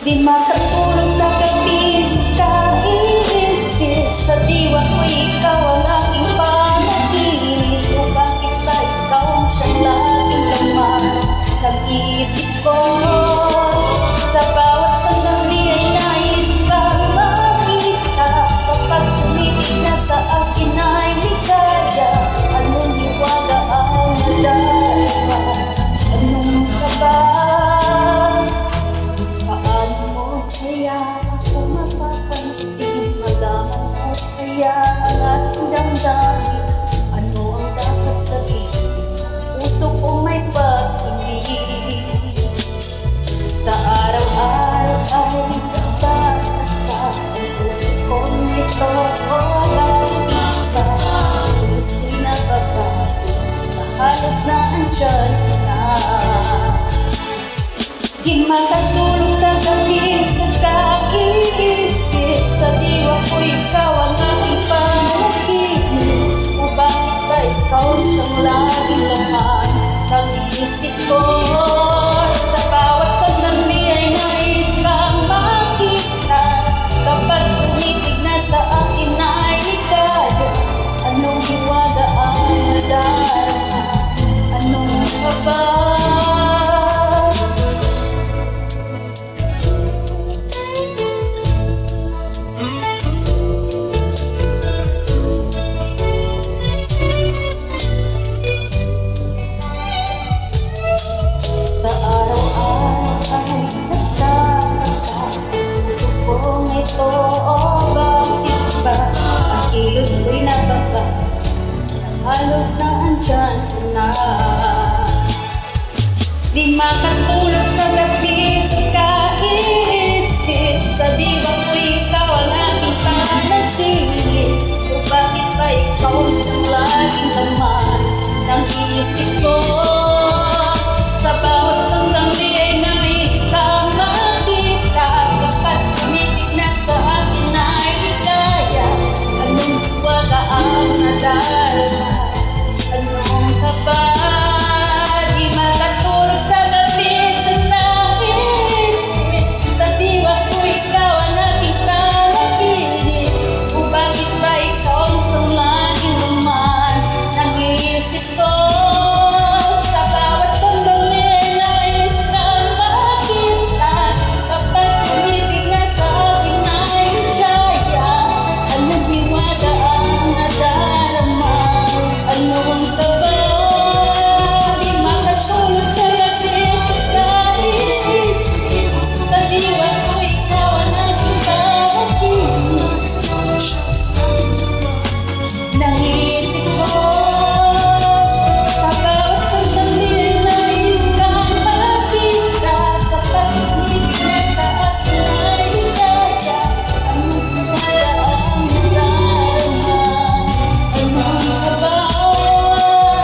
Di makatulog sa gabi sa kaiisip. Sa diwa ko ikaw ang aking panaginip. O bakit ba ikaw ang siyang laging laman? Nag-iisip ko sa bawat sandali ay nais kang makita. Kapag tumitig na sa akin ay ligaya. Anong hiwaga ang nadarama? Anong kaba? Paano mo kaya ako mapapansin? Malaman mo kaya ang ating damdamin? Ano ang dapat sabihin? Puso ko may pag-ibig. Sa araw-araw ay nagtataka ang puso kong ito. Iba, gusto'y nababago, halos na andyan na. Di makatulog sa gabi sa kaiisip. Sa diwa ko ikaw ang aking panaginip. O bakit ba ikaw siyang laging laman? Nag-iisip ko sa bawat sandali ay nais kang makita. Kapag tumitig na sa akin ay ligaya. Anong hiwaga ang nadarama? Anong kaba? Halos na andyan na. Di makatulog sa gabi